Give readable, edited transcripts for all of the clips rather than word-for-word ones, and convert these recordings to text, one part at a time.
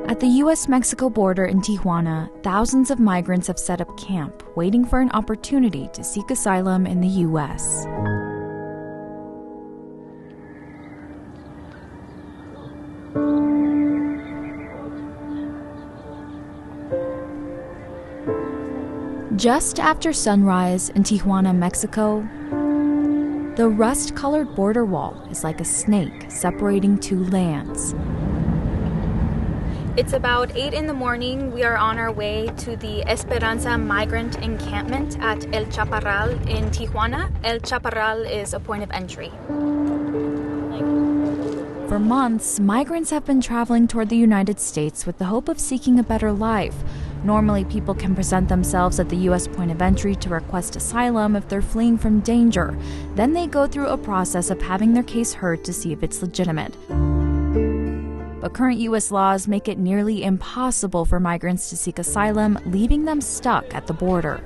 At the U.S.-Mexico border in Tijuana, thousands of migrants have set up camp, waiting for an opportunity to seek asylum in the U.S. Just after sunrise in Tijuana, Mexico, the rust-colored border wall is like a snake separating two lands. It's about 8 in the morning. We are on our way to the Esperanza migrant encampment at El Chaparral in Tijuana. El Chaparral is a point of entry. For months, migrants have been traveling toward the United States with the hope of seeking a better life. Normally, people can present themselves at the U.S. point of entry to request asylum if they're fleeing from danger. Then they go through a process of having their case heard to see if it's legitimate. But current U.S. laws make it nearly impossible for migrants to seek asylum, leaving them stuck at the border.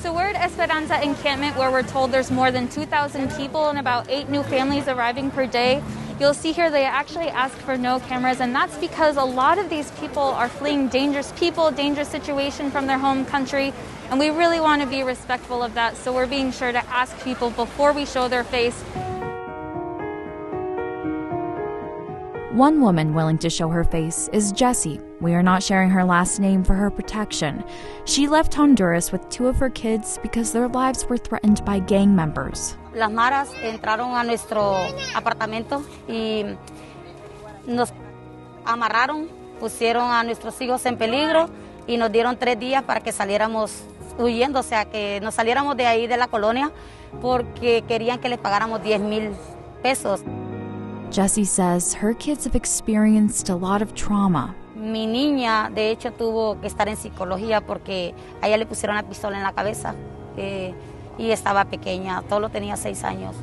So we're at Esperanza encampment, where we're told there's more than 2,000 people and about 8 new families arriving per day. You'll see here they actually ask for no cameras, and that's because a lot of these people are fleeing dangerous people, dangerous situation from their home country, and we really want to be respectful of that, so we're being sure to ask people before we show their face. One woman willing to show her face is Jessie. We are not sharing her last name for her protection. She left Honduras with 2 of her kids because their lives were threatened by gang members. Las maras entraron a nuestro apartamento y nos amarraron, pusieron a nuestros hijos en peligro y nos dieron 3 días para que saliéramos huyendo, o sea, que nos saliéramos de ahí de la colonia porque querían que les pagáramos 10,000 pesos. Jessie says her kids have experienced a lot of trauma. Mi niña, de hecho, tuvo que estar en psicología porque a ella le pusieron una pistola en la cabeza y estaba pequeña, solo tenía 6 años.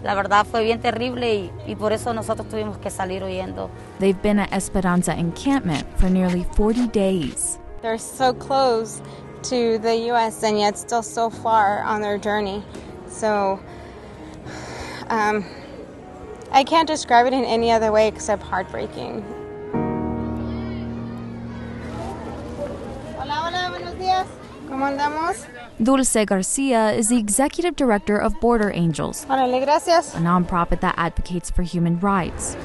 La verdad fue bien terrible y por eso nosotros tuvimos que salir huyendo. They've been at Esperanza encampment for nearly 40 days. They're so close to the U.S. and yet still so far on their journey. So, I can't describe it in any other way except heartbreaking. Hola, hola, buenos días. ¿Cómo andamos? Dulce Garcia is the executive director of Border Angels, Órale, gracias. a nonprofit that advocates for human rights.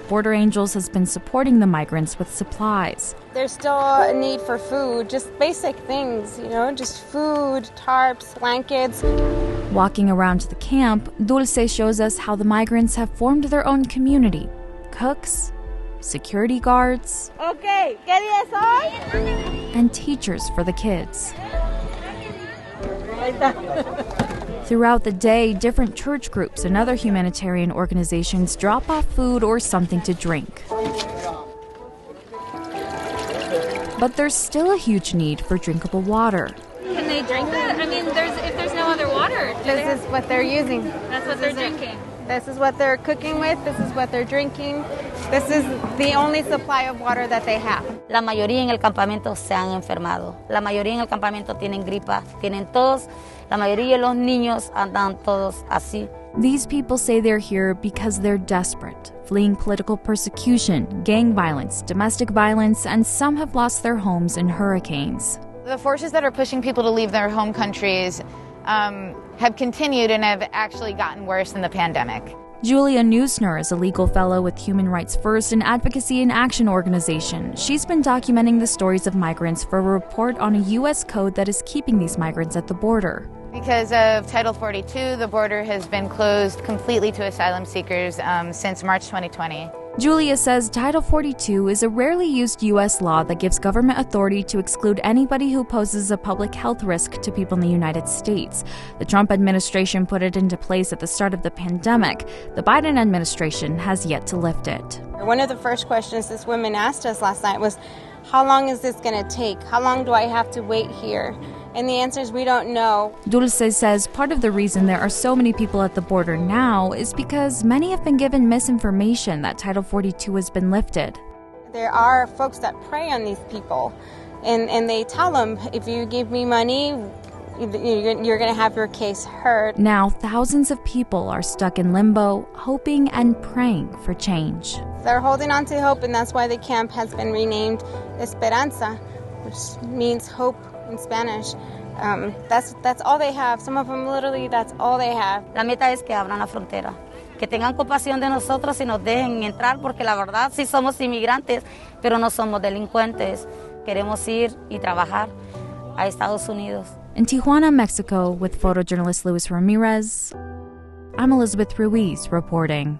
Border Angels has been supporting the migrants with supplies. There's still a need for food, just basic things, just food, tarps, blankets. Walking around the camp, Dulce shows us how the migrants have formed their own community. Cooks, security guards, Okay, ¿qué día es hoy? and teachers for the kids. Throughout the day, different church groups and other humanitarian organizations drop off food or something to drink. But there's still a huge need for drinkable water. Can they drink that? I mean, if there's no other water, This is what they're using. that's what they're drinking. This is what they're cooking with. This is what they're drinking. This is the only supply of water that they have. La mayoría en el campamento se han enfermado. La mayoría en el campamento tienen gripa, tienen tos. La mayoría de los niños andan todos así. These people say they're here because they're desperate, fleeing political persecution, gang violence, domestic violence, and some have lost their homes in hurricanes. The forces that are pushing people to leave their home countries have continued and have actually gotten worse in the pandemic. Julia Neusner is a legal fellow with Human Rights First, an advocacy and action organization. She's been documenting the stories of migrants for a report on a U.S. code that is keeping these migrants at the border. Because of Title 42, the border has been closed completely to asylum seekers since March 2020. Julia says Title 42 is a rarely used U.S. law that gives government authority to exclude anybody who poses a public health risk to people in the United States. The Trump administration put it into place at the start of the pandemic. The Biden administration has yet to lift it. One of the first questions this woman asked us last night was, how long is this going to take? How long do I have to wait here? And the answer is we don't know. Dulce says part of the reason there are so many people at the border now is because many have been given misinformation that Title 42 has been lifted. There are folks that prey on these people, and they tell them, if you give me money, you're going to have your case heard. Now, thousands of people are stuck in limbo, hoping and praying for change. They're holding on to hope, and that's why the camp has been renamed Esperanza, which means hope in Spanish. That's all they have. Some of them literally, that's all they have. La meta es que abran la frontera, que tengan compasión de nosotros y nos dejen entrar, porque la verdad sí somos inmigrantes, pero no somos delincuentes. Queremos ir y trabajar a Estados Unidos. In Tijuana, Mexico, with photojournalist Luis Ramirez, I'm Elizabeth Ruiz reporting.